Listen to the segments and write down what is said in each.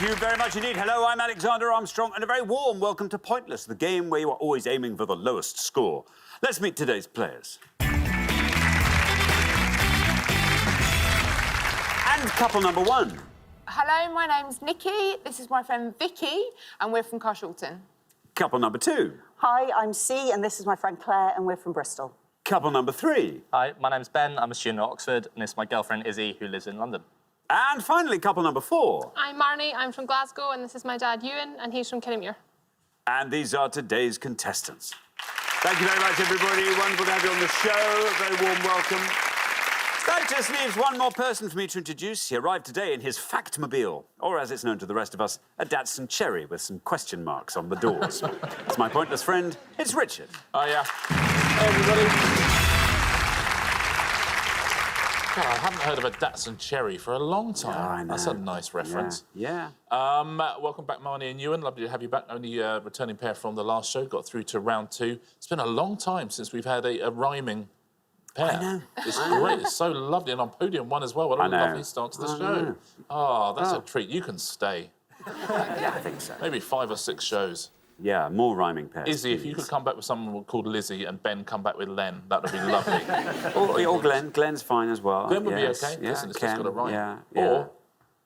you very much indeed. Hello, I'm Alexander Armstrong, and a very warm welcome to Pointless, the game where you are always aiming for the lowest score. Let's meet today's players. And couple number one. Hello, my name's Nikki. This is my friend Vicky, and we're from Carshalton. Couple number two. Hi, I'm C, and this is my friend Claire, and we're from Bristol. Couple number three. Hi, my name's Ben. I'm a student at Oxford, and this is my girlfriend Izzy, who lives in London. And finally, couple number four. I'm Marnie, I'm from Glasgow, and this is my dad, Ewan, and he's from Killimere. And these are today's contestants. Thank you very much, everybody. Wonderful to have you on the show. A very warm welcome. That just leaves one more person for me to introduce. He arrived today in his Factmobile, or as it's known to the rest of us, a Datsun Cherry with some question marks on the doors. It's my pointless friend, it's Richard. Oh, yeah. Hey, everybody. God, I haven't heard of a Datsun Cherry for a long time. Yeah, I know. That's a nice reference. Yeah. Welcome back, Marnie and Ewan. Lovely to have you back. Only returning pair from the last show. Got through to round two. It's been a long time since we've had a rhyming pair. I know. It's great. It's so lovely. And on podium one as well. What a lovely start to the show. Oh, that's a treat. You can stay. Yeah, I think so. Maybe 5 or 6 shows. Yeah, more rhyming pairs. Izzy, if you could come back with someone called Lizzie and Ben come back with Len, that would be lovely. or Glenn. Glenn's fine as well. Glenn would yes. be OK. Yeah, Listen, it's Ken, just got a rhyme. Yeah. Or,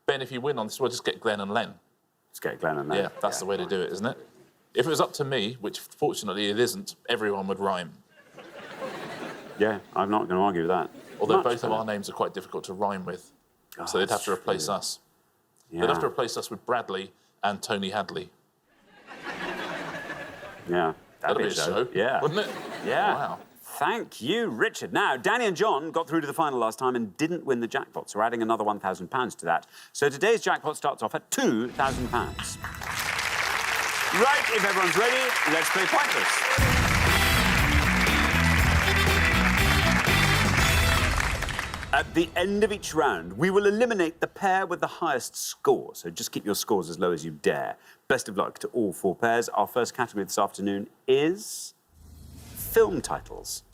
Ben, if you win on this, we'll just get Glenn and Len. Let's get Glenn and Len. Yeah, that's the way to do it, isn't it? If it was up to me, which fortunately it isn't, everyone would rhyme. Yeah, I'm not going to argue with that. Although both of our names are quite difficult to rhyme with. So they'd have to replace us. Yeah. They'd have to replace us with Bradley and Tony Hadley. Yeah. That'd be a show. Yeah. Wouldn't it? Yeah. Wow. Thank you, Richard. Now, Danny and John got through to the final last time and didn't win the jackpot, so we're adding another £1,000 to that. So today's jackpot starts off at £2,000. Right, if everyone's ready, let's play Pointless. At the end of each round, we will eliminate the pair with the highest score, so just keep your scores as low as you dare. Best of luck to all 4 pairs. Our first category this afternoon is film titles.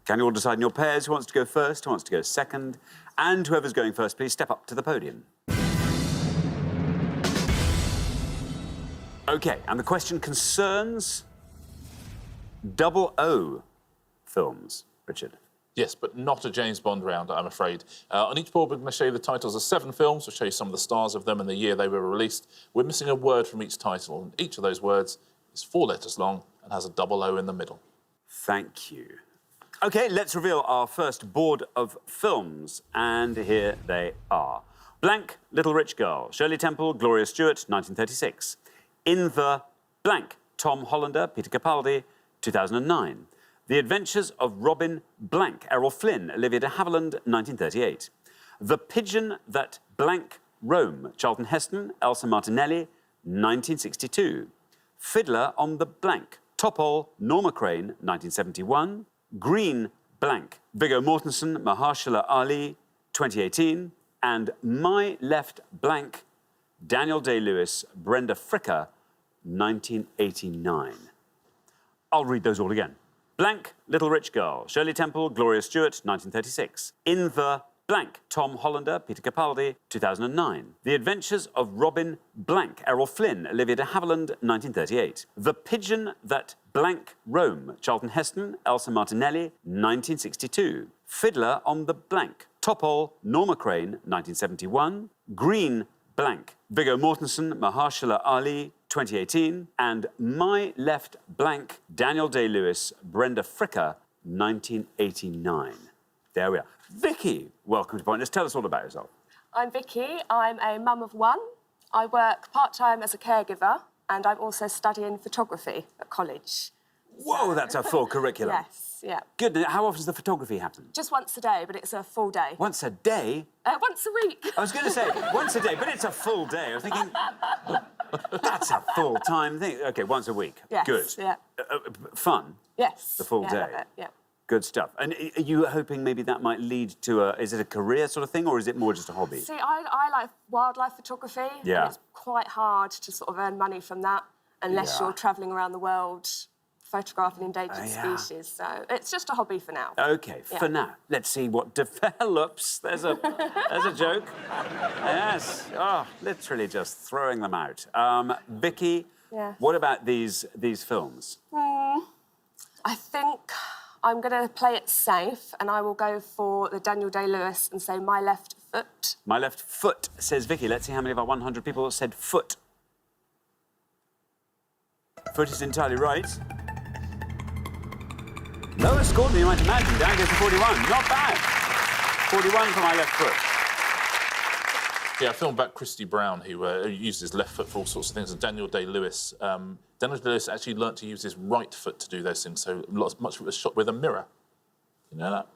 Can you all decide in your pairs who wants to go first, who wants to go second? And whoever's going first, please step up to the podium. OK, and the question concerns 00 films. Richard. Yes, but not a James Bond round, I'm afraid. On each board, we're going to show you the titles of 7 films. We'll show you some of the stars of them and the year they were released. We're missing a word from each title, and each of those words is 4 letters long and has a 00 in the middle. Thank you. OK, let's reveal our first board of films, and here they are. Blank, Little Rich Girl, Shirley Temple, Gloria Stewart, 1936. In the Blank, Tom Hollander, Peter Capaldi, 2009. The Adventures of Robin Blank, Errol Flynn, Olivia de Havilland, 1938. The Pigeon That Blank Rome, Charlton Heston, Elsa Martinelli, 1962. Fiddler on the Blank, Topol, Norma Crane, 1971. Green Blank, Viggo Mortensen, Mahershala Ali, 2018. And My Left Blank, Daniel Day-Lewis, Brenda Fricker, 1989. I'll read those all again. Blank, Little Rich Girl, Shirley Temple, Gloria Stewart, 1936. In the Blank, Tom Hollander, Peter Capaldi, 2009. The Adventures of Robin Blank, Errol Flynn, Olivia de Havilland, 1938. The Pigeon That Blank Rome, Charlton Heston, Elsa Martinelli, 1962. Fiddler on the Blank, Topol, Norma Crane, 1971. Green Blank, Viggo Mortensen, Mahershala Ali, 2018, and My Left Blank, Daniel Day-Lewis, Brenda Fricker, 1989. There we are. Vicky, welcome to Pointless. Tell us all about yourself. I'm Vicky. I'm a mum of 1. I work part-time as a caregiver, and I'm also studying photography at college. Whoa, that's a full curriculum. Yes, yeah. Good. How often does the photography happen? Just once a day, but it's a full day. Once a day? Once a week. I was going to say once a day, but it's a full day. I was thinking, that's a full-time thing. OK, once a week. Yes, good. Yeah. Fun? Yes. The full yeah, day? I love it, yeah. Good stuff. And are you hoping maybe that might lead to is it a career sort of thing, or is it more just a hobby? See, I like wildlife photography. Yeah. And it's quite hard to sort of earn money from that unless Yeah. you're travelling around the world photographing endangered yeah. species. So it's just a hobby for now. OK, for now. Let's see what develops. There's a joke. Yes. Oh, literally just throwing them out. Vicky, Yes. what about these films? I think I'm going to play it safe, and I will go for the Daniel Day-Lewis and say My Left Foot. My Left Foot, says Vicky. Let's see how many of our 100 people said foot. Foot is entirely right. Lower score than you might imagine. Down goes to 41. Not bad. 41 for My Left Foot. Yeah, a film about Christy Brown, who used his left foot for all sorts of things, and Daniel Day-Lewis. Daniel Day-Lewis actually learnt to use his right foot to do those things, so much of it was shot with a mirror. You know that?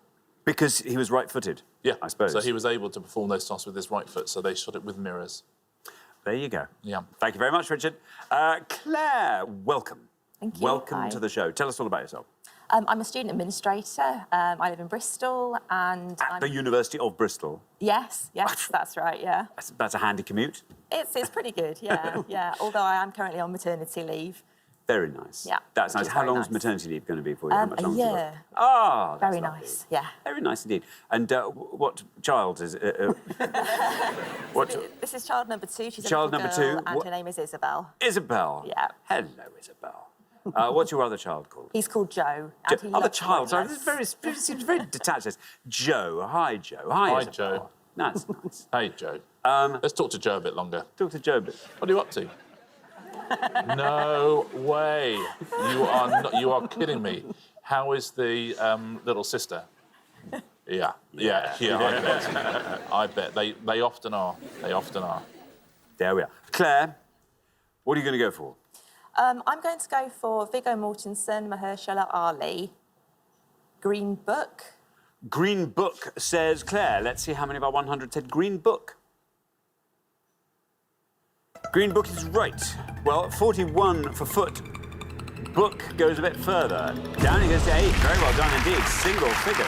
Because he was right-footed, Yeah, I suppose. So he was able to perform those tasks with his right foot, so they shot it with mirrors. There you go. Yeah. Thank you very much, Richard. Claire, welcome. Thank you. Welcome Hi. to the show. Tell us all about yourself. I'm a student administrator. I live in Bristol, and At the University of Bristol. yes, that's right. Yeah, That's a handy commute. it's pretty good. Yeah, yeah. Although I am currently on maternity leave. Very nice. Yeah, That's which nice. is How very long is nice. maternity leave going to be for you? How much A longer? year. Ah, that's Very lovely. nice. Yeah. Very nice indeed. And what child is it? What? This is child number 2. She's Child a little number girl, 2. and What- her name is Isabel. Isabel. Yeah. Hello, Isabel. What's your other child called? He's called Joe. And he Other loves child. Sorry, toilets. this is very, seems very detached. This. Joe. Hi, Joe. Hi, Hi, Isabel. Joe. That's nice. Hey, Joe. Let's talk to Joe a bit longer. Talk to Joe a bit. What are you up to? No way. You are kidding me. How is the little sister? Yeah. I bet. They often are. They often are. There we are. Claire, what are you going to go for? I'm going to go for Viggo Mortensen, Mahershala Ali, Green Book. Green Book, says Claire. Let's see how many of our 100 said Green Book. Green Book is right. Well, 41 for foot. Book goes a bit further. Down it goes to 8. Very well done indeed. Single figures.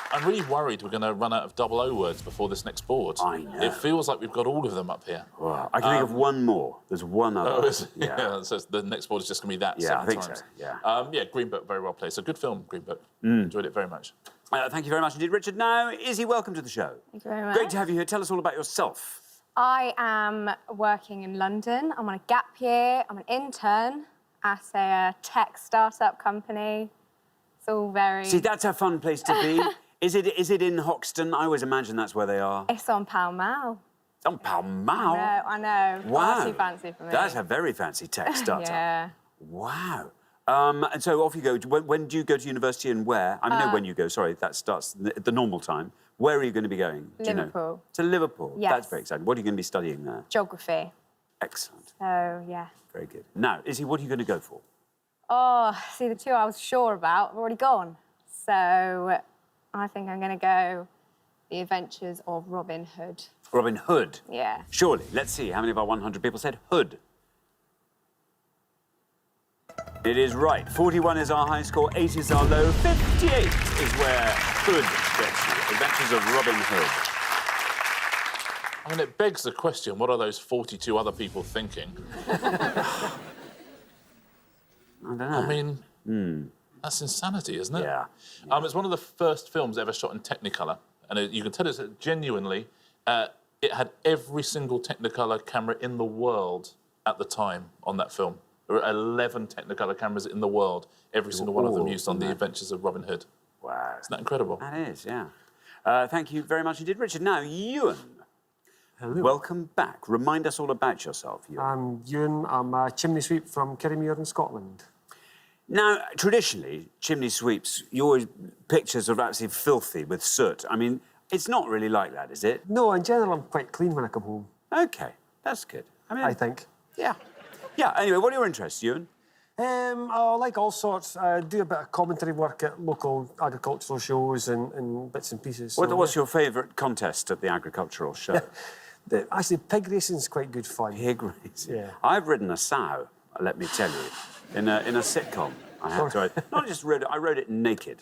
I'm really worried we're going to run out of double O words before this next board. I know. It feels like we've got all of them up here. Wow. I can think of one more. There's one other. Oh, is it? Yeah. So the next board is just going to be that Yeah, 7 I think times. so, yeah. Yeah, Green Book, very well played. So good film, Green Book. Enjoyed it very much. Thank you very much indeed, Richard. Now, Izzy, welcome to the show. Thank you very much. Great to have you here. Tell us all about yourself. I am working in London. I'm on a gap year. I'm an intern at a tech startup company. It's all very... See, that's a fun place to be. Is it in Hoxton? I always imagine that's where they are. It's on Pall Mall. It's on Pall Mall. I know. Wow. Far too fancy for me. That's a very fancy tech startup. Yeah. Wow. And so off you go. When do you go to university and where? I mean, no, when you go, sorry, that starts at the normal time. Where are you going to be going? Do you know? Liverpool. To Liverpool? Yes. That's very exciting. What are you going to be studying there? Geography. Excellent. So, yeah. Very good. Now, Izzy, what are you going to go for? Oh, see, the two I was sure about have already gone. So I think I'm going to go The Adventures of Robin Hood. Robin Hood? Yeah. Surely. Let's see how many of our 100 people said Hood. It is right. 41 is our high score, 8 is our low, 58 is where Hood gets you. Adventures of Robin Hood. I mean, it begs the question, what are those 42 other people thinking? I don't know. I mean, that's insanity, isn't it? Yeah. It's one of the first films ever shot in Technicolor. And you can tell us that genuinely, it had every single Technicolor camera in the world at the time on that film. There were 11 Technicolor cameras in the world, every single one of them all used on on The that. Adventures of Robin Hood. Wow. Isn't that incredible? That is, yeah. Thank you very much indeed, Richard. Now, Ewan. Hello. Welcome back. Remind us all about yourself, Ewan. I'm Ewan. I'm a chimney sweep from Kirriemuir in Scotland. Now, traditionally, chimney sweeps, your pictures are absolutely filthy with soot. I mean, it's not really like that, is it? No, in general, I'm quite clean when I come home, OK, that's good. I think. Yeah. Yeah, anyway, what are your interests, Ewan? I like all sorts. I do a bit of commentary work at local agricultural shows and bits and pieces. So, What's your favourite contest at the agricultural show? Actually, pig racing's quite good fun. Pig racing. Yeah. I've ridden a sow, let me tell you, in a sitcom. I had to. Not just rode it, I rode it naked.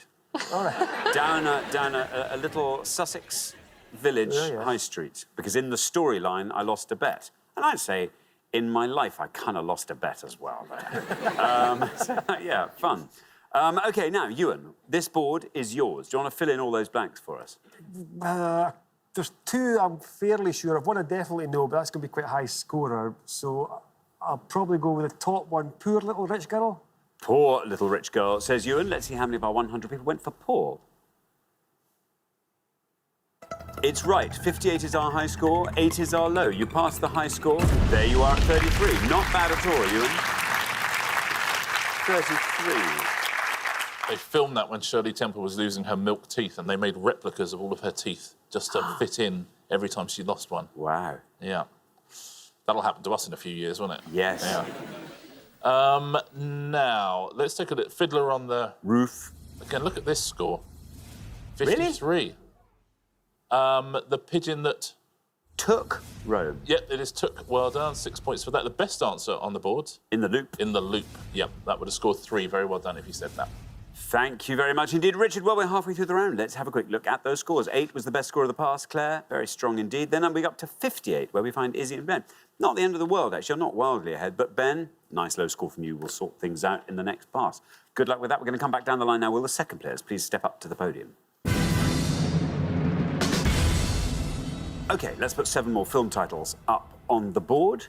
All right. Down a little Sussex village high street, because in the storyline I lost a bet. And I'd say in my life. I kind of lost a bet as well there. Yeah, fun. OK, now, Ewan, this board is yours. Do you want to fill in all those blanks for us? There's two I'm fairly sure of. One I definitely know, but that's going to be quite a high scorer. So I'll probably go with the top one, Poor Little Rich Girl. Poor Little Rich Girl, says Ewan. Let's see how many of our 100 people went for poor. It's right. 58 is our high score, 8 is our low. You passed the high score. There you are at 33. Not bad at all, Ewan. 33. They filmed that when Shirley Temple was losing her milk teeth, and they made replicas of all of her teeth just to fit in every time she lost one. Wow. Yeah. That'll happen to us in a few years, won't it? Yes. Yeah. Now, let's take a look. Fiddler on the Roof. Again, look at this score. 53. Really? The pigeon that... Took Rome. Yep, it is took. Well done. 6 points for that. The best answer on the board. In the loop. In the loop. Yep, that would have scored 3. Very well done if you said that. Thank you very much indeed, Richard. Well, we're halfway through the round. Let's have a quick look at those scores. 8 was the best score of the past, Claire. Very strong indeed. Then we up to 58, where we find Izzy and Ben. Not the end of the world, actually. I'm not wildly ahead, but Ben, nice low score from you. We'll sort things out in the next pass. Good luck with that. We're going to come back down the line now. Will the second players please step up to the podium? OK, let's put 7 more film titles up on the board.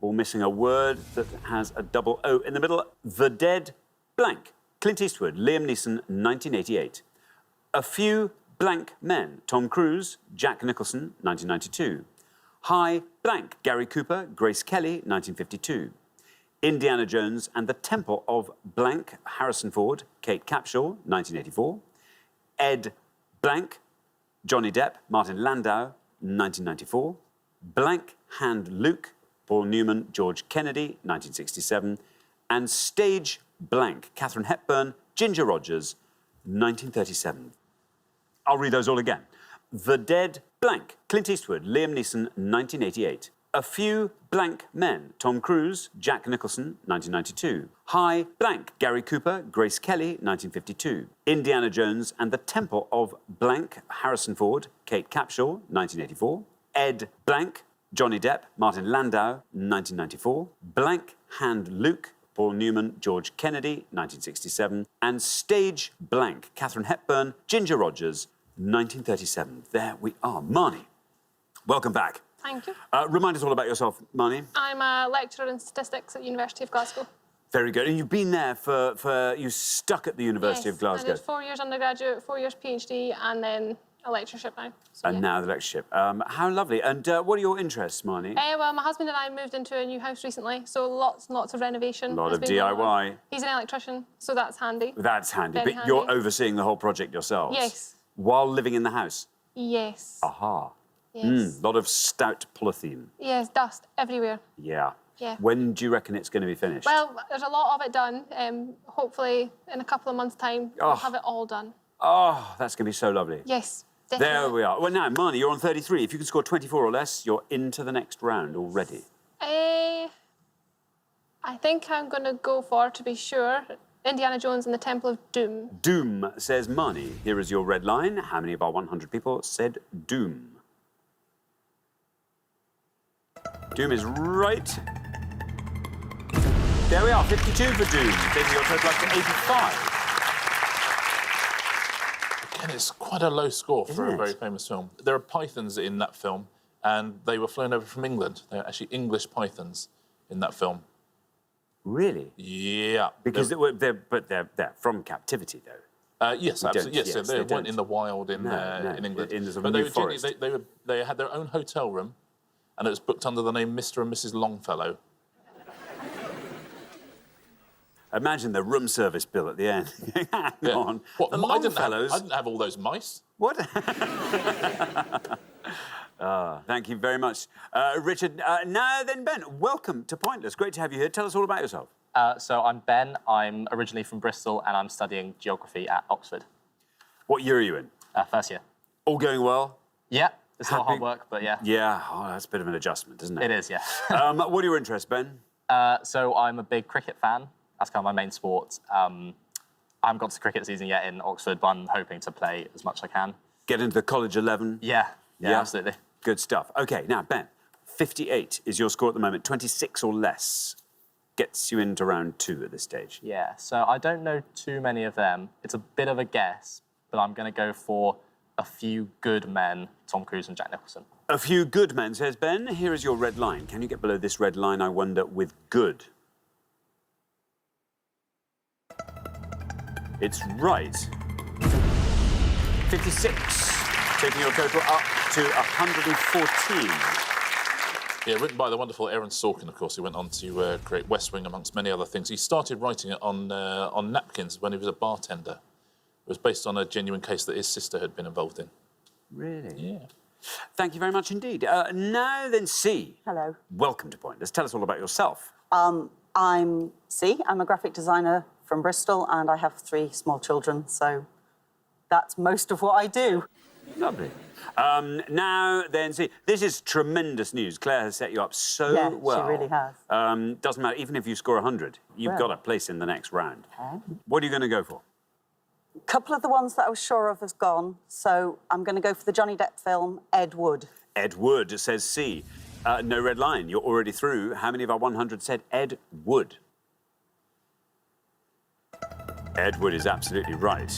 All missing a word that has a double O in the middle. The Dead blank. Clint Eastwood, Liam Neeson, 1988. A Few Blank Men, Tom Cruise, Jack Nicholson, 1992. High blank, Gary Cooper, Grace Kelly, 1952. Indiana Jones and the Temple of blank, Harrison Ford, Kate Capshaw, 1984. Ed blank, Johnny Depp, Martin Landau, 1994. Blank Hand Luke, Paul Newman, George Kennedy, 1967. And Stage blank, Katharine Hepburn, Ginger Rogers, 1937. I'll read those all again. The Dead blank, Clint Eastwood, Liam Neeson, 1988. A Few Blank Men, Tom Cruise, Jack Nicholson, 1992. High blank, Gary Cooper, Grace Kelly, 1952. Indiana Jones and the Temple of blank, Harrison Ford, Kate Capshaw, 1984. Ed blank, Johnny Depp, Martin Landau, 1994. Blank Hand Luke, Paul Newman, George Kennedy, 1967. And Stage blank, Katharine Hepburn, Ginger Rogers, 1937. There we are. Marnie, welcome back. Thank you. Remind us all about yourself, Marnie. I'm a lecturer in statistics at the University of Glasgow. Very good. And you've been there you stuck at the University of Glasgow. I did 4 years undergraduate, 4 years PhD, and then a lectureship now. So, and now the lectureship. How lovely. And what are your interests, Marnie? Well, my husband and I moved into a new house recently, so lots and lots of renovation. A lot of DIY. He's an electrician, so that's handy. That's handy. Very But handy. you're overseeing the whole project yourselves? Yes. While living in the house? Yes. Aha. Yes. A lot of stout polythene. Yes, dust everywhere. Yeah. Yeah. When do you reckon it's going to be finished? Well, there's a lot of it done. Hopefully, in a couple of months' time, we'll have it all done. Oh, that's going to be so lovely. Yes, definitely. There we are. Well, now, Marnie, you're on 33. If you can score 24 or less, you're into the next round already. I think I'm going to go for, to be sure, Indiana Jones and the Temple of Doom. Doom, says Marnie. Here is your red line. How many of our 100 people said Doom? Doom is right. There we are, 52 for Doom, taking your total up to 85. Again, it's quite a low score for Isn't a very it? famous film. There are pythons in that film, and they were flown over from England. They're actually English pythons in that film. Really? Yeah. Because they're from captivity, though. Yes, absolutely. Yes, yes, they they weren't don't. in the wild in No, England. in the sort of but they New were Forest. they had their own hotel room, and it was booked under the name Mr. and Mrs. Longfellow. Imagine the room service bill at the end. Hang on. What? The I didn't Longfellows. have all those mice. What? Thank you very much, Richard. Now then, Ben, welcome to Pointless. Great to have you here. Tell us all about yourself. So I'm Ben. I'm originally from Bristol, and I'm studying geography at Oxford. What year are you in? First year. All going well? Yeah, it's a lot of Happy- hard work, but yeah. Yeah, that's a bit of an adjustment, isn't it? It is, yeah. What are your interests, Ben? So I'm a big cricket fan. That's kind of my main sport. I haven't got to cricket season yet in Oxford, but I'm hoping to play as much as I can. Get into the College 11? Yeah, Yeah? absolutely. Good stuff. OK, now, Ben, 58 is your score at the moment. 26 or less gets you into round 2 at this stage. Yeah, so I don't know too many of them. It's a bit of a guess, but I'm going to go for A Few Good Men, Tom Cruise and Jack Nicholson. A Few Good Men, says Ben. Here is your red line. Can you get below this red line, I wonder, with good? It's right. 56, taking your total up to 114. Yeah, written by the wonderful Aaron Sorkin, of course, who went on to create West Wing, amongst many other things. He started writing it on napkins when he was a bartender. It was based on a genuine case that his sister had been involved in. Really? Yeah. Thank you very much indeed. Now then, C. Hello. Welcome to Pointless. Tell us all about yourself. I'm C. I'm a graphic designer from Bristol, and I have 3 small children, so that's most of what I do. Lovely. Now then, see, this is tremendous news. Claire has set you up so well. Yeah, she really has. Doesn't matter, even if you score 100, you've got a place in the next round. Okay. What are you going to go for? A couple of the ones that I was sure of has gone, so I'm going to go for the Johnny Depp film, Ed Wood. Ed Wood, says C. No red line, you're already through. How many of our 100 said Ed Wood? Ed Wood is absolutely right.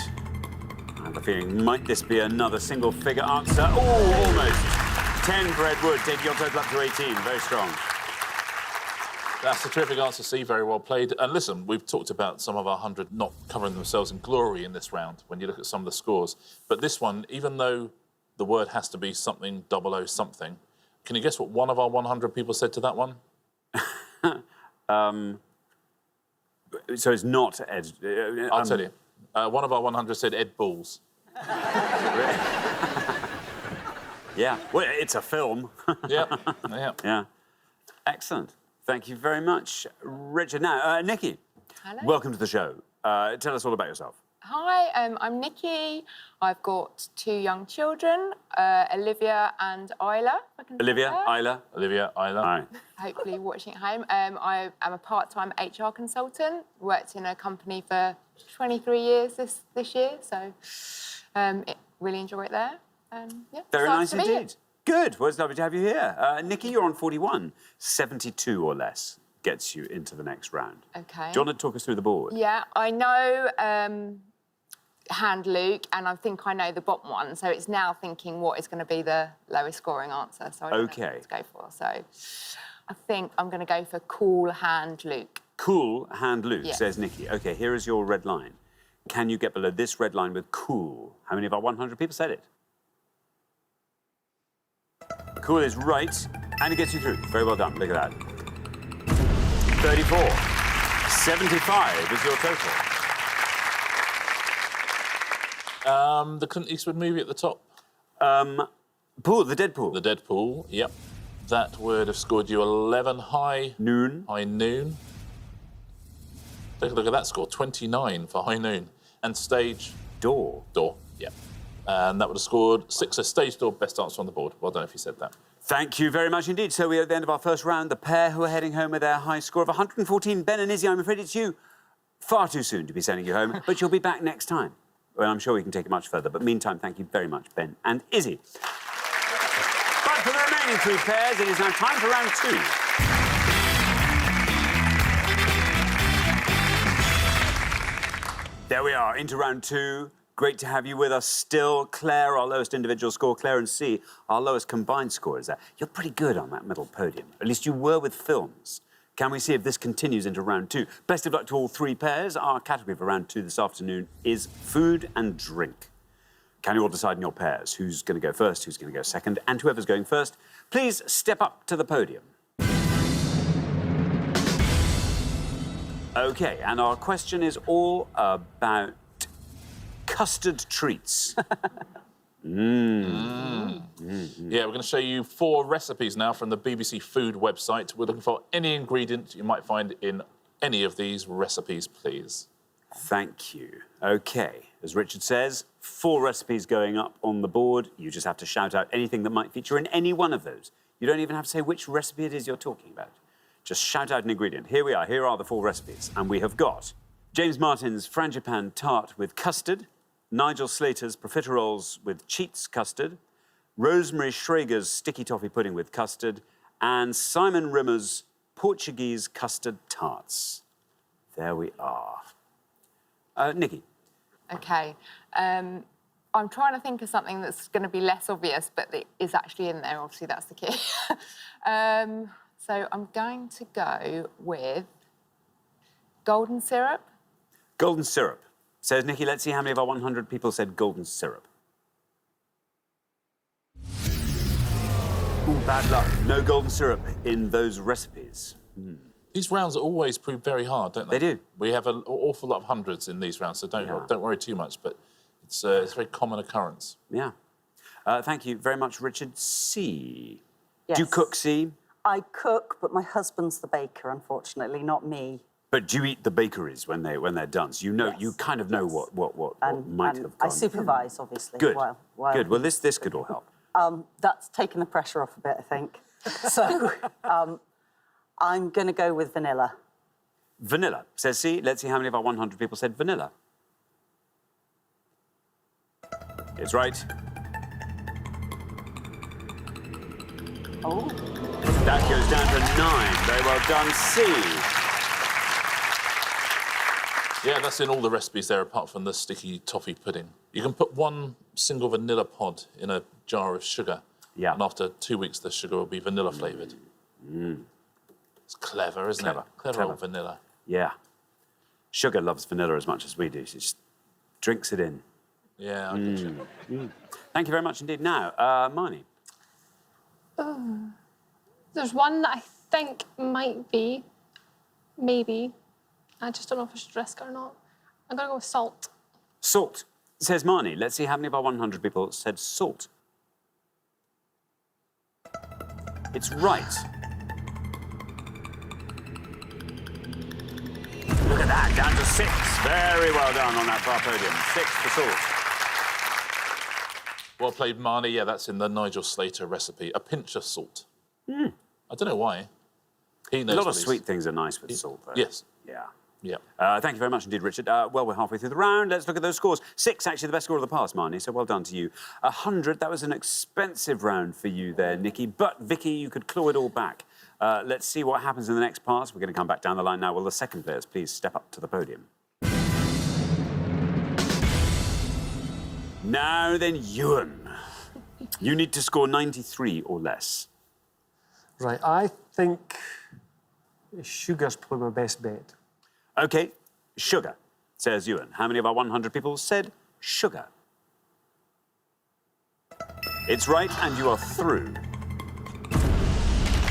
I have a feeling, might this be another single-figure answer? Oh, almost. 10 for Ed Wood, taking your total up to 18. Very strong. That's a terrific answer, C. Very well played. And listen, we've talked about some of our 100 not covering themselves in glory in this round when you look at some of the scores. But this one, even though the word has to be something 00 something, can you guess what one of our 100 people said to that one? So it's not Ed... I'll tell you. One of our 100 said Ed Balls. Yeah, well, it's a film. Yeah, yeah. Yeah. Excellent. Thank you very much, Richard. Now, Nikki, Hello. welcome to the show. Tell us all about yourself. Hi, I'm Nikki. I've got 2 young children, Olivia and Isla. if I can say Olivia, that. Isla. Olivia, Isla. All right. Hopefully watching at home. I am a part-time HR consultant. Worked in a company for 23 years this year, so really enjoy it there. Yeah, Very excited nice to be here. indeed. Good. Well, it's lovely to have you here. Nikki, you're on 41. 72 or less gets you into the next round. Okay. Do you want to talk us through the board? Yeah, I know Hand Luke, and I think I know the bottom one. So it's now thinking what is going to be the lowest scoring answer. So I don't know what to go for. So I think I'm going to go for Cool Hand Luke. Cool Hand Luke, Yes. says Nikki. OK, here is your red line. Can you get below this red line with cool? How many of our 100 people said it? Cool is right, and it gets you through. Very well done. Look at that. 34. 75 is your total. The Clint Eastwood movie at the top. Pool, the Deadpool. The Deadpool, yep. That would have scored you 11 high... Noon. High Noon. Take a look at that score, 29 for High Noon. And Stage... Door. Door, yeah. And that would have scored 6. So Stage Door, best answer on the board. Well done if you said that. Thank you very much indeed. So we are at the end of our first round. The pair who are heading home with their high score of 114. Ben and Izzy, I'm afraid it's you. Far too soon to be sending you home, but you'll be back next time. Well, I'm sure we can take it much further. But meantime, thank you very much, Ben and Izzy. But for the remaining 3 pairs, it is now time for round 2. There we are, into round 2. Great to have you with us still. Claire, our lowest individual score. Claire and C, our lowest combined score is that. You're pretty good on that middle podium. At least you were with films. Can we see if this continues into round 2? Best of luck to all 3 pairs. Our category for round 2 this afternoon is food and drink. Can you all decide in your pairs who's going to go first, who's going to go second, and whoever's going first, please step up to the podium. OK, and our question is all about custard treats. Yeah, we're going to show you 4 recipes now from the BBC Food website. We're looking for any ingredient you might find in any of these recipes, please. Thank you. OK, as Richard says, 4 recipes going up on the board. You just have to shout out anything that might feature in any one of those. You don't even have to say which recipe it is you're talking about. Just shout out an ingredient. Here we are. Here are the 4 recipes. And we have got James Martin's frangipan tart with custard, Nigel Slater's profiteroles with Cheats custard, Rosemary Schrager's sticky toffee pudding with custard, and Simon Rimmer's Portuguese custard tarts. There we are. Nikki. OK. I'm trying to think of something that's going to be less obvious, but that is actually in there. Obviously, that's the key. So I'm going to go with golden syrup. Golden syrup. Says Nikki, let's see how many of our 100 people said golden syrup. Ooh, bad luck. No golden syrup in those recipes. These rounds always prove very hard, don't they? They do. We have an awful lot of hundreds in these rounds, so don't worry too much, but it's a very common occurrence. Yeah. Thank you very much, Richard C. Yes. Do you cook, C? I cook, but my husband's the baker, unfortunately, not me. But do you eat the bakeries when they're done? So you know, Yes. you kind of know what might have I gone. supervise, obviously. Good. While Good. Well, this could all help. That's taken the pressure off a bit, I think. So I'm going to go with vanilla. Vanilla, says C. Let's see how many of our 100 people said vanilla. It's right. Oh. That goes down to 9. Very well done, C. Yeah, that's in all the recipes there, apart from the sticky toffee pudding. You can put one single vanilla pod in a jar of sugar. Yeah. And after 2 weeks, the sugar will be vanilla flavoured. It's clever, isn't it? Clever old vanilla. Yeah. Sugar loves vanilla as much as we do. She just drinks it in. Yeah, I get you. Thank you very much indeed. Now, Marnie. There's one that I think might be, maybe. I just don't know if I should risk it or not. I'm going to go with salt. Salt, says Marnie. Let's see how many of our 100 people said salt. It's right. Look at that, down to 6. Very well done on that far podium. 6 for salt. Well played, Marnie. Yeah, that's in the Nigel Slater recipe. A pinch of salt. I don't know why. He knows A lot what of sweet things are nice with salt, though. Yes. Yeah. Yeah. Thank you very much indeed, Richard. Well, we're halfway through the round. Let's look at those scores. 6, actually, the best score of the past, Marnie, so well done to you. 100, that was an expensive round for you there, Nikki. But, Vicky, you could claw it all back. Let's see what happens in the next pass. We're going to come back down the line now. Will the second players please step up to the podium? Now then, Ewan. You need to score 93 or less. Right, I think sugar's probably my best bet. OK, sugar, says Ewan. How many of our 100 people said sugar? It's right, and you are through.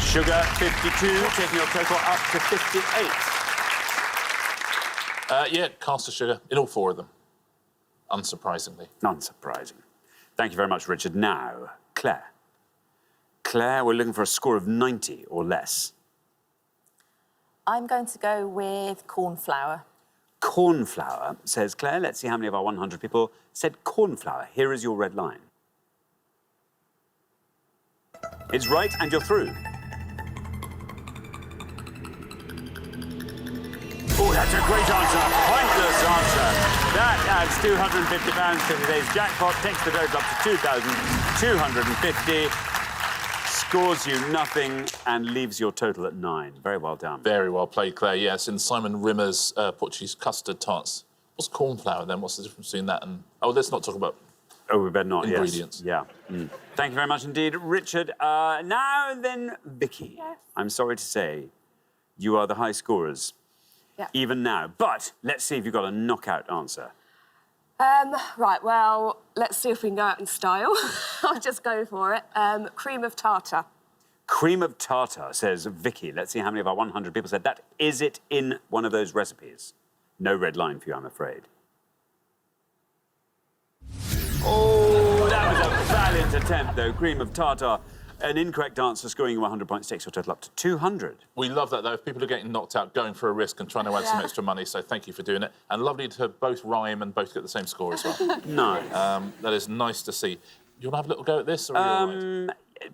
Sugar, 52, taking your total up to 58. Yeah, caster sugar in all 4 of them, unsurprisingly. Unsurprising. Thank you very much, Richard. Now, Claire. Claire, we're looking for a score of 90 or less. I'm going to go with corn flour. Corn flour, says Claire. Let's see how many of our 100 people said corn flour. Here is your red line. It's right, and you're through. Oh, that's a great answer. Pointless answer. That adds £250 to today's jackpot, takes the total up to 2,250. Scores you nothing and leaves your total at 9. Very well done. Very well played, Claire. Yes, in Simon Rimmer's Portuguese custard tarts. What's corn flour then? What's the difference between that and... Oh, let's not talk about... Oh, we better not, ingredients. Yes. Yeah. Thank you very much indeed, Richard. Now then, Vicky. Yes. I'm sorry to say, you are the high scorers. Yeah. Even now. But let's see if you've got a knockout answer. Right, well, let's see if we can go out in style. I'll just go for it. Cream of tartar. Cream of tartar, says Vicky. Let's see how many of our 100 people said that. Is it in one of those recipes? No red line for you, I'm afraid. Oh, that was a valiant attempt, though. Cream of tartar. An incorrect answer, scoring you 100 points, takes your total up to 200. We love that, though. If people are getting knocked out, going for a risk and trying to add some extra money, so thank you for doing it. And lovely to both rhyme and both get the same score as well. Nice. That is nice to see. You want to have a little go at this, or are you all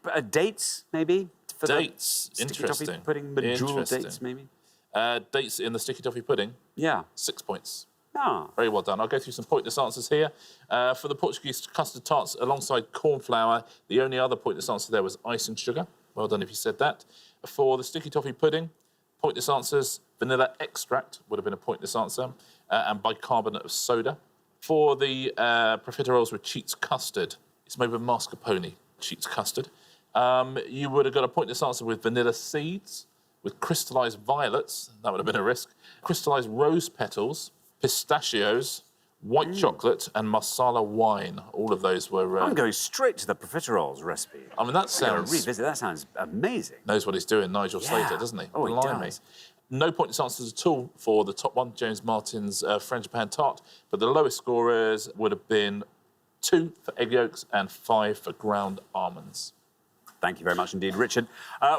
right? Dates, maybe? For Dates, the sticky toffee interesting. pudding, medjool Interesting. dates, maybe? Dates in the sticky toffee pudding, Yeah. 6 points. Ah. Very well done. I'll go through some pointless answers here. For the Portuguese custard tarts alongside corn flour, the only other pointless answer there was icing sugar. Well done if you said that. For the sticky toffee pudding, pointless answers. Vanilla extract would have been a pointless answer, and bicarbonate of soda. For the profiteroles with Cheats custard, it's made with mascarpone, Cheats custard. You would have got a pointless answer with vanilla seeds, with crystallised violets, that would have been a risk, crystallised rose petals, pistachios, white chocolate, and masala wine. All of those were... I'm going straight to the profiteroles recipe. I mean, that sounds... Revisit. That sounds amazing. Knows what he's doing, Nigel Slater, doesn't he? Oh, he Blimey. does. No pointless answers at all for the top one, James Martin's frangipane tart, but the lowest scorers would have been 2 for egg yolks and 5 for ground almonds. Thank you very much indeed, Richard.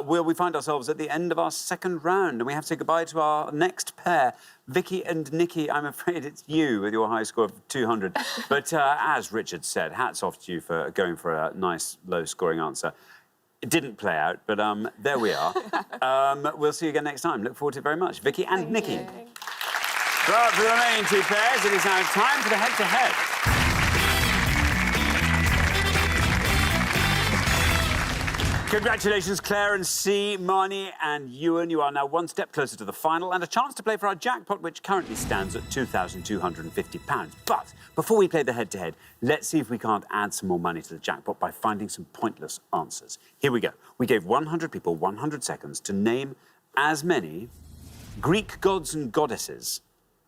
We find ourselves at the end of our second round, and we have to say goodbye to our next pair. Vicky and Nikki, I'm afraid it's you with your high score of 200. But as Richard said, hats off to you for going for a nice, low-scoring answer. It didn't play out, but there we are. We'll see you again next time. Look forward to it very much. Vicky and Nikki. Well, for the remaining two pairs, it is now time for the head-to-head. Congratulations, Claire and C, Marnie and Ewan. You are now one step closer to the final and a chance to play for our jackpot, which currently stands at £2,250. But before we play the head-to-head, let's see if we can't add some more money to the jackpot by finding some pointless answers. Here we go. We gave 100 people 100 seconds to name as many Greek gods and goddesses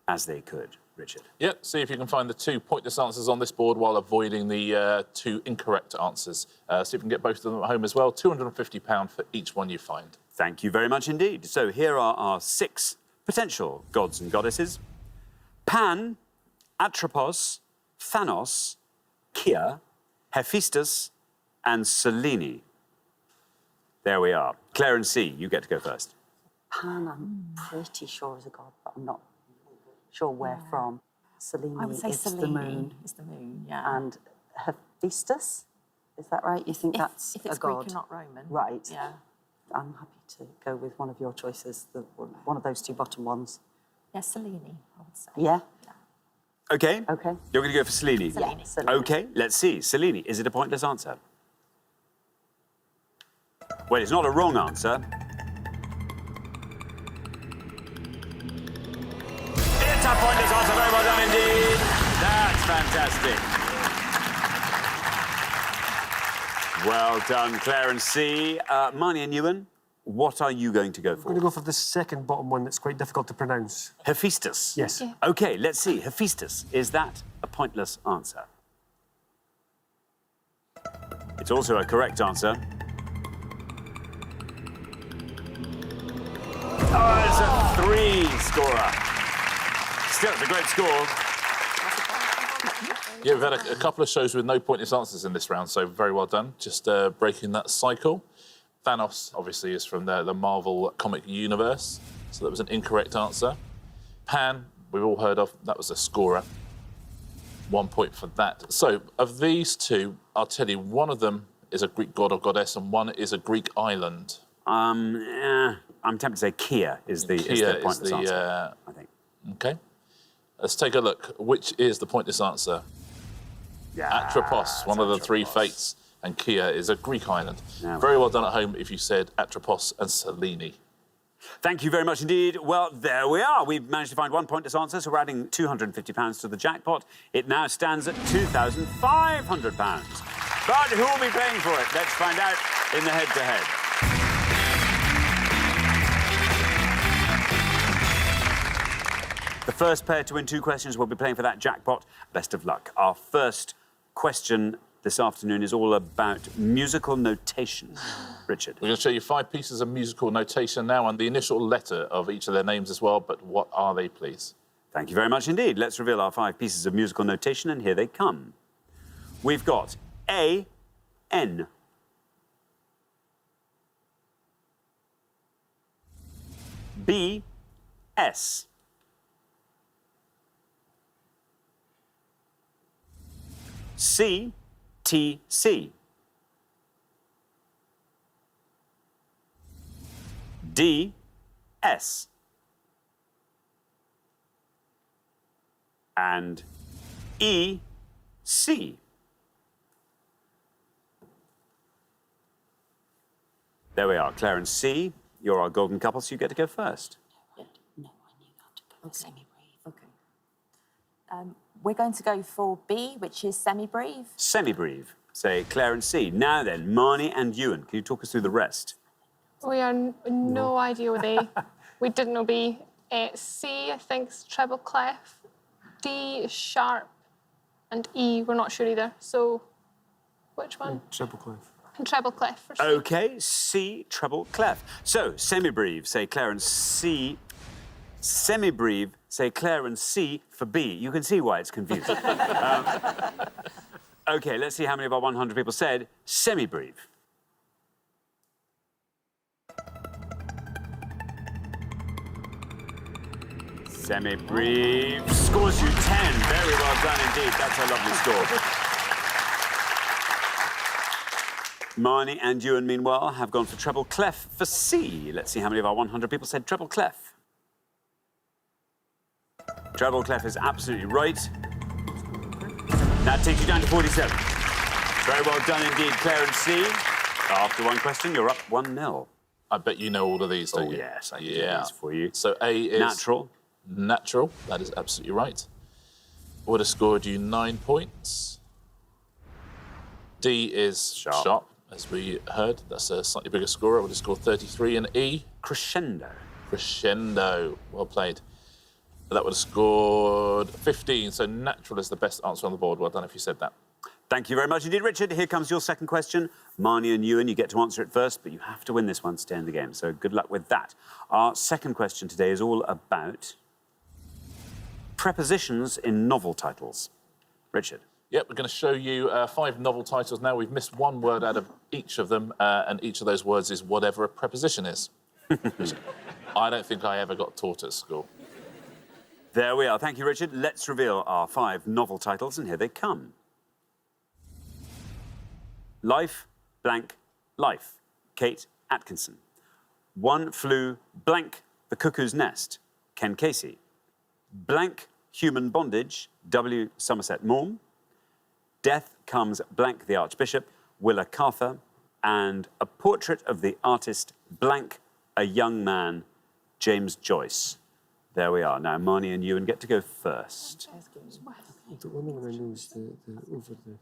as they could. Richard. Yep, see if you can find the 2 pointless answers on this board while avoiding the 2 incorrect answers. See if you can get both of them at home as well. £250 for each one you find. Thank you very much indeed. So here are our 6 potential gods and goddesses. Pan, Atropos, Thanos, Kia, Hephaestus, and Selene. There we are. Claire and C, you get to go first. Pan, I'm pretty sure is a god, but I'm not sure where from. Selene, I would say it's Selene the moon. is the moon, yeah. And Hephaestus, is that right? You think that's if it's a god? Greek and not Roman. Right. Yeah. I'm happy to go with one of your choices, one of those 2 bottom ones. Yeah, Selene, I would say. Yeah? OK. OK. You're going to go for Selene? Selene. Yeah, Selene. OK, let's see. Selene, is it a pointless answer? Well, it's not a wrong answer. It's a pointless answer. Very well done indeed. That's fantastic. Well done, Claire and C. Marnie and Ewan, what are you going to go for? I'm going to go for the second bottom one that's quite difficult to pronounce. Hephaestus? Yes. Yeah. OK, let's see. Hephaestus, is that a pointless answer? It's also a correct answer. Oh, it's a 3-scorer. Still, it's a great score. Yeah, we've had a couple of shows with no pointless answers in this round, so very well done. Just breaking that cycle. Thanos, obviously, is from the Marvel comic universe, so that was an incorrect answer. Pan, we've all heard of, that was a scorer. 1 point for that. So, of these 2, I'll tell you, one of them is a Greek god or goddess, and one is a Greek island. I'm tempted to say Kia is the pointless answer, I think. OK. Let's take a look. Which is the pointless answer? Yeah, Atropos, one of the 3 Atropos. fates, and Kia is a Greek island. Yeah, Very well done at home if you said Atropos and Selene. Thank you very much indeed. Well, there we are. We've managed to find 1 pointless answer, so we're adding £250 to the jackpot. It now stands at £2,500. But who will be paying for it? Let's find out in the head-to-head. The first pair to win 2 questions will be playing for that jackpot. Best of luck. Our first question this afternoon is all about musical notation. Richard. We're going to show you 5 pieces of musical notation now and the initial letter of each of their names as well, but what are they, please? Thank you very much indeed. Let's reveal our 5 pieces of musical notation, and here they come. We've got A, N. B, S. C, T, C. D, S. And E, C. There we are. Claire and C, you're our golden couple, so you get to go first. No, I knew that. To go semi-brave. Okay. We're going to go for B, which is semi-brave. Semi-breve, say Claire and C. Now then, Marnie and Ewan, can you talk us through the rest? We are no idea with A. We didn't know B. C, I think, is treble clef. D is sharp. And E, we're not sure either. So, which one? Triple clef. Treble clef for C. OK, C, treble clef. So, semi-breve, say Claire and C. Semi-breve, say Claire and C for B. You can see why it's confusing. OK, let's see how many of our 100 people said semi-breve. Semi-breve scores you 10. Very well done indeed. That's a lovely score. Marnie and Ewan, meanwhile, have gone for treble clef for C. Let's see how many of our 100 people said treble clef. Treble clef is absolutely right. That takes you down to 47. Very well done indeed, Claire and C. After one question, you're up 1-0. I bet you know all of these, don't you? Yes, I can do these for you. So A is... Natural. Natural, that is absolutely right. Would have scored you 9 points. D is sharp, as we heard. That's a slightly bigger score. I would have scored 33. And E? Crescendo. Crescendo. Well played. That would have scored 15. So natural is the best answer on the board. Well done if you said that. Thank you very much indeed, Richard. Here comes your second question. Marnie and Ewan, you get to answer it first, but you have to win this one to stay in the game. So good luck with that. Our second question today is all about prepositions in novel titles. Richard. Yep, we're going to show you 5 novel titles now. We've missed one word out of each of them, and each of those words is whatever a preposition is. I don't think I ever got taught at school. There we are. Thank you, Richard. Let's reveal our 5 novel titles, and here they come. Life, blank, life. Kate Atkinson. One Flew, blank, the Cuckoo's Nest. Ken Casey. Blank, Human Bondage. W. Somerset Maugham. Death Comes, blank, the Archbishop. Willa Cather. And A Portrait of the Artist, blank, a Young Man. James Joyce. There we are. Now, Marnie and Ewan get to go first. The one I know is the over the...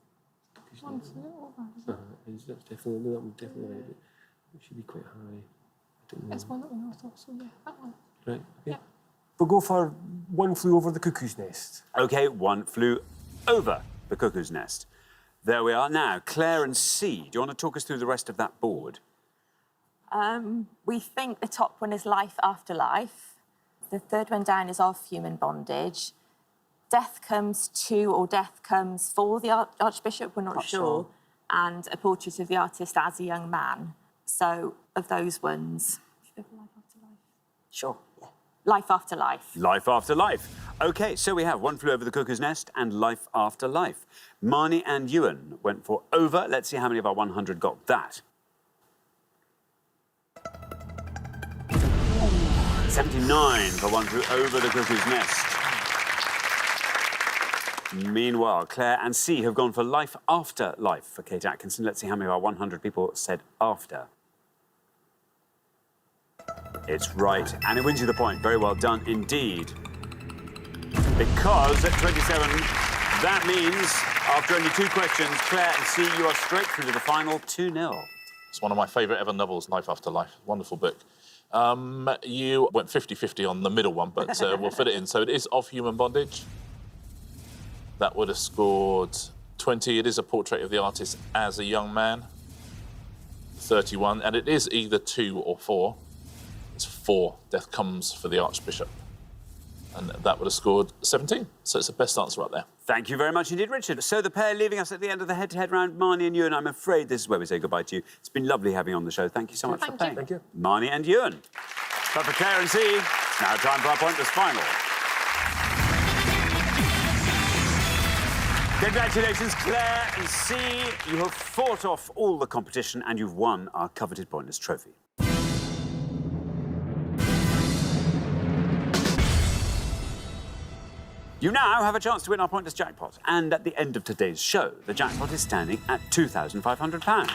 One Flew Over. That's definitely, that one definitely right. It should be quite high. I don't know. It's one that we all thought, so yeah, that one. Right, okay. Yeah. We'll go for One Flew Over the Cuckoo's Nest. OK, One Flew Over the Cuckoo's Nest. There we are. Now, Claire and C, do you want to talk us through the rest of that board? We think the top one is Life After Life. The third one down is Of Human Bondage. Death Comes to or Death Comes for the Archbishop, we're not sure. And A Portrait of the Artist as a Young Man. So, of those ones... Should we go for Life After Life? Sure, yeah. Life After Life. Life After Life. OK, so we have One Flew Over the Cuckoo's Nest and Life After Life. Marnie and Ewan went for Over. Let's see how many of our 100 got that. 79 for One Flew Over the Cuckoo's Nest. Meanwhile, Claire and C have gone for Life After Life for Kate Atkinson. Let's see how many of our 100 people said after. It's right, and it wins you the point. Very well done indeed. Because at 27, that means, after only 2 questions, Claire and C, you are straight through to the final 2-0. It's one of my favourite ever novels, Life After Life. Wonderful book. You went 50-50 on the middle one, but we'll fit it in. So it is Of Human Bondage. That would have scored 20. It is A Portrait of the Artist as a Young Man. 31. And it is either 2 or 4. It's 4. Death Comes for the Archbishop. And that would have scored 17. So it's the best answer up there. Thank you very much indeed, Richard. So the pair leaving us at the end of the head-to-head round, Marnie and Ewan, I'm afraid this is where we say goodbye to you. It's been lovely having you on the show. Thank you so much for playing. Thank you. Marnie and Ewan. But for Claire and C, it's now time for our Pointless Final. Congratulations, Claire and C. You have fought off all the competition and you've won our coveted Pointless Trophy. You now have a chance to win our Pointless Jackpot. And at the end of today's show, the jackpot is standing at £2,500.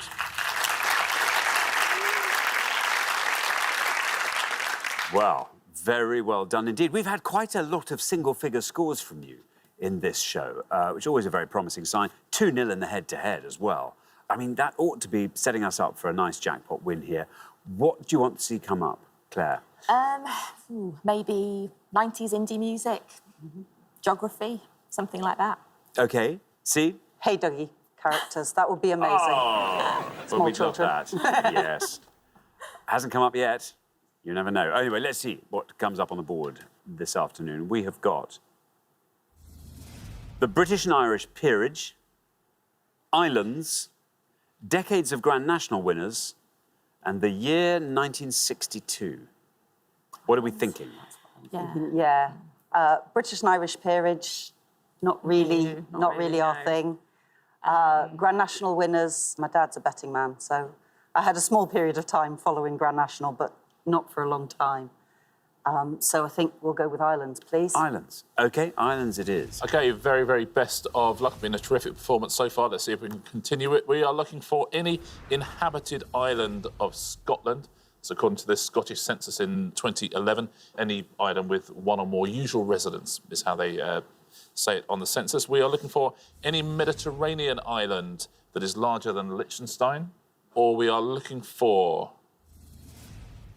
Well, very well done indeed. We've had quite a lot of single-figure scores from you in this show, which is always a very promising sign. 2-0 in the head-to-head as well. I mean, that ought to be setting us up for a nice jackpot win here. What do you want to see come up, Claire? Maybe 90s indie music, geography, something like that. OK. See? Hey Dougie characters, that would be amazing. Oh, Small well, we'd children. love that. Yes. Hasn't come up yet. You never know. Anyway, let's see what comes up on the board this afternoon. We have got the British and Irish peerage, islands, decades of Grand National winners, and the year 1962. What are we thinking? Yeah. Yeah. British and Irish peerage, not really our thing. Grand National winners, my dad's a betting man, so I had a small period of time following Grand National, but not for a long time. So I think we'll go with islands, please. Islands. OK, islands it is. OK, very, very best of luck. Been a terrific performance so far. Let's see if we can continue it. We are looking for any inhabited island of Scotland. So according to this Scottish census in 2011, any island with one or more usual residents is how they say it on the census. We are looking for any Mediterranean island that is larger than Liechtenstein, or we are looking for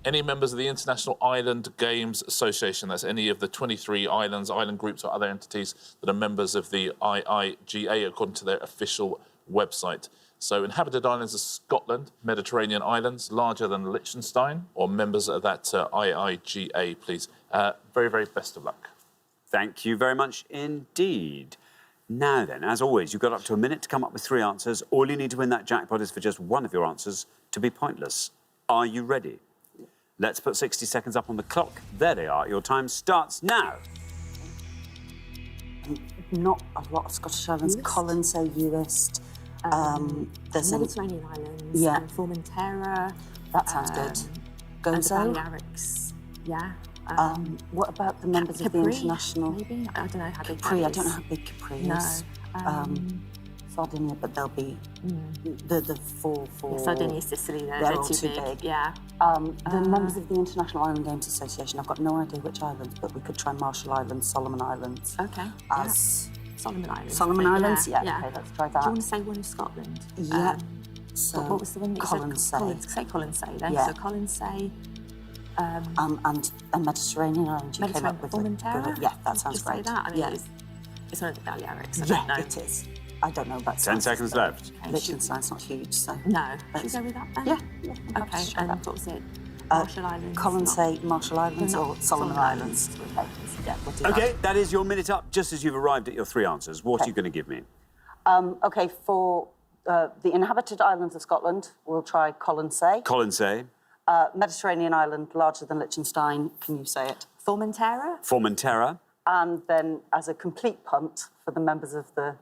any members of the International Island Games Association. That's any of the 23 islands, island groups or other entities that are members of the IIGA according to their official website. So inhabited islands of Scotland, Mediterranean islands, larger than Liechtenstein, or members of that IIGA, please. Very, very best of luck. Thank you very much indeed. Now then, as always, you've got up to a minute to come up with 3 answers. All you need to win that jackpot is for just one of your answers to be pointless. Are you ready? Let's put 60 seconds up on the clock. There they are. Your time starts now. Not a lot of Scottish islands. Colonsay, Uist. There's Mediterranean islands. Yeah. Formentera. That sounds good. And Gozo. the Balearics. Yeah. What about the members of the Capri, international? Maybe. I don't know how big Capri, that I is. don't know how big Capri No. is. Sardinia, but they'll be the four. Yeah, Sardinia, Sicily, They're they're all too too big. big. Yeah. The members of the International Island Games Association, I've got no idea which islands, but we could try Marshall Islands, Solomon Islands. Okay. As Solomon Islands. Solomon I think, Islands? Yeah. Yeah, okay, let's try Do you that. want to say one of Scotland? Yeah. So what was the one that you Colonsay. said? Say Colonsay then. Yeah. So Colonsay. And a Mediterranean island you came up with. Formentera? Yeah, that sounds Did you say great. that? I mean, yeah. it's one of the Balearics. I Yeah, don't know. it is. I don't know about 10 seconds left. Liechtenstein's not huge, so... No. Should we go with that then? Yeah. Okay, and what was it? Marshall Islands? Colonsay, Marshall Islands or Solomon Islands. Okay. Yeah, we'll do that. OK, that is your minute up, just as you've arrived at your 3 answers. What are you going to give me? OK, for the inhabited islands of Scotland, we'll try Colonsay. Colonsay. Mediterranean island larger than Liechtenstein, can you say it? Formentera? Formentera. And then, as a complete punt for the members of the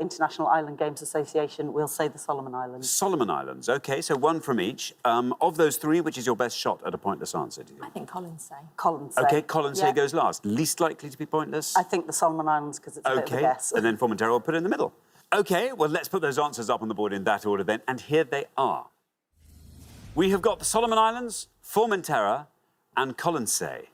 International Island Games Association, we'll say the Solomon Islands. Solomon Islands. OK, so 1 from each. Of those 3, which is your best shot at a pointless answer, do you I think? think Colonsay. Colonsay. OK, Colonsay goes last. Least likely to be pointless? I think the Solomon Islands, because it's a bit of a guess. And then Formentera will put it in the middle. OK, well, let's put those answers up on the board in that order then, and here they are. We have got the Solomon Islands, Formentera, and Colonsay.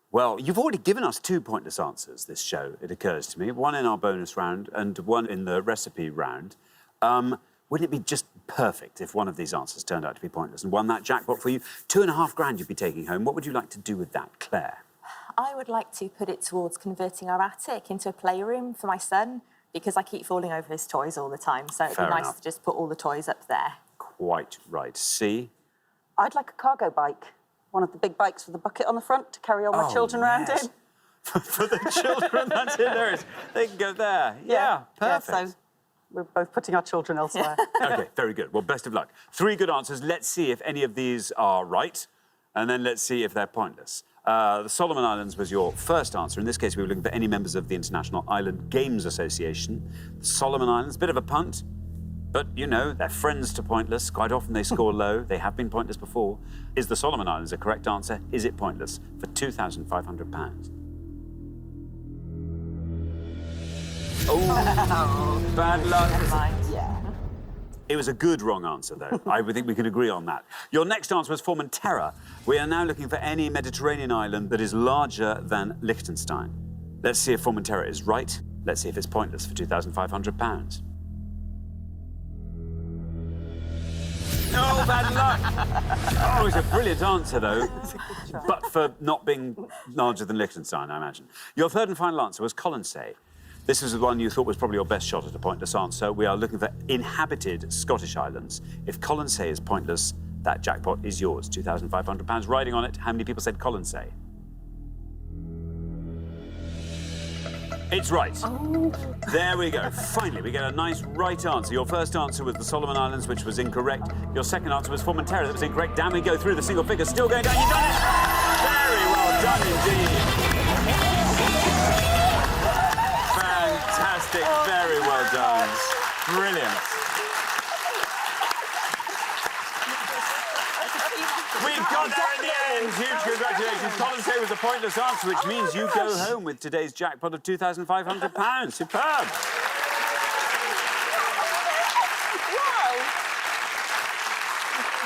Well, you've already given us 2 pointless answers this show, it occurs to me. 1 in our bonus round and 1 in the recipe round. Wouldn't it be just perfect if one of these answers turned out to be pointless and won that jackpot for you? 2.5 grand you'd be taking home. What would you like to do with that, Claire? I would like to put it towards converting our attic into a playroom for my son, because I keep falling over his toys all the time. So it'd be nice to just put all the toys up there. Quite right. See? I'd like a cargo bike. One of the big bikes with a bucket on the front to carry all my children around in. For the children, that's it. There it is. They can go there. Yeah, perfect. Yeah, so we're both putting our children elsewhere. OK, very good. Well, best of luck. 3 good answers. Let's see if any of these are right, and then let's see if they're pointless. The Solomon Islands was your first answer. In this case, we were looking for any members of the International Island Games Association. The Solomon Islands, bit of a punt, but, you know, they're friends to pointless. Quite often they score low. They have been pointless before. Is the Solomon Islands a correct answer? Is it pointless? For £2,500. Oh, bad luck. Never mind. Yeah. It was a good wrong answer, though. I would think we can agree on that. Your next answer was Formentera. We are now looking for any Mediterranean island that is larger than Liechtenstein. Let's see if Formentera is right. Let's see if it's pointless for £2,500. Oh, bad luck! Oh, it's a brilliant answer, though. But for not being larger than Liechtenstein, I imagine. Your third and final answer was Colonsay. This was the one you thought was probably your best shot at a pointless answer. We are looking for inhabited Scottish islands. If Colonsay is pointless, that jackpot is yours. £2,500 riding on it. How many people said Colonsay? It's right. Oh. There we go. Finally, we get a nice right answer. Your first answer was the Solomon Islands, which was incorrect. Your second answer was Formentera. That was incorrect. Down we go through the single figures. Still going down. You've done it! Very well done indeed. Fantastic. Very well done. Brilliant. We got there in the end. Huge congratulations. Colonsay was a pointless answer, which means you go home with today's jackpot of £2,500. Superb.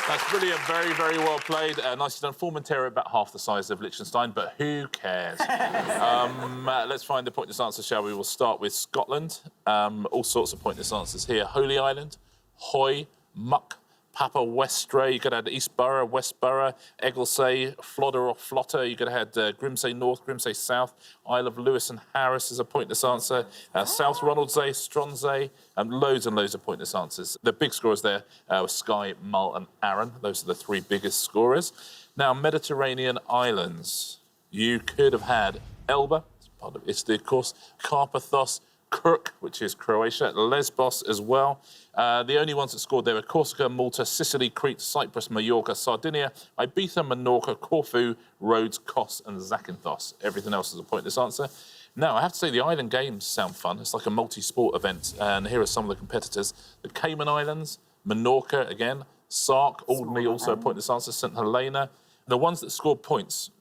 That's brilliant. Very, very well played. Nicely done. Formentera about half the size of Liechtenstein, but who cares? Let's find the pointless answer, shall we? We'll start with Scotland. All sorts of pointless answers here. Holy Island, Hoy, Muck, Papa Westray. You could have had Eastborough, Westborough, Egglesay, Flodder or Flotter. You could have had Grimsay North, Grimsay South, Isle of Lewis and Harris is a pointless answer. South Ronaldsay, Stronsay, loads and loads of pointless answers. The big scorers there were Skye, Mull and Arran. Those are the three biggest scorers. Now, Mediterranean islands. You could have had Elba, part of Italy, of course, Carpathos, Krk, which is Croatia, Lesbos as well. The only ones that scored there were Corsica, Malta, Sicily, Crete, Cyprus, Mallorca, Sardinia, Ibiza, Menorca, Corfu, Rhodes, Kos and Zakynthos. Everything else is a pointless answer. Now, I have to say the island games sound fun. It's like a multi-sport event, and here are some of the competitors. The Cayman Islands, Menorca again, Sark, Alderney, also a pointless answer, St Helena. The ones that scored points,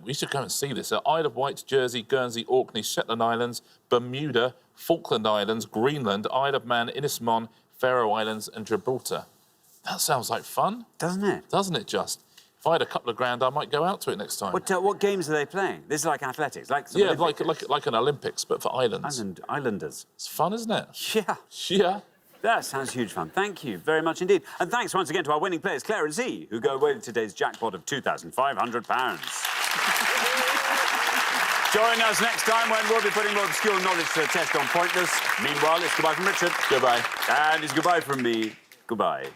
we should go and see this, are Isle of Wight, Jersey, Guernsey, Orkney, Shetland Islands, Bermuda, Falkland Islands, Greenland, Isle of Man, Inismon, Faroe Islands and Gibraltar. That sounds like fun. Doesn't it? Doesn't it just? If I had a couple of grand, I might go out to it next time. What games are they playing? This is like athletics, like yeah, like an Olympics, but for islands. Islanders. It's fun, isn't it? Yeah. Yeah. That sounds huge fun. Thank you very much indeed. And thanks once again to our winning players, Claire and Z, who go away with today's jackpot of £2,500. Join us next time when we'll be putting more obscure knowledge to the test on Pointless. Meanwhile, it's goodbye from Richard. Goodbye. And it's goodbye from me. Goodbye.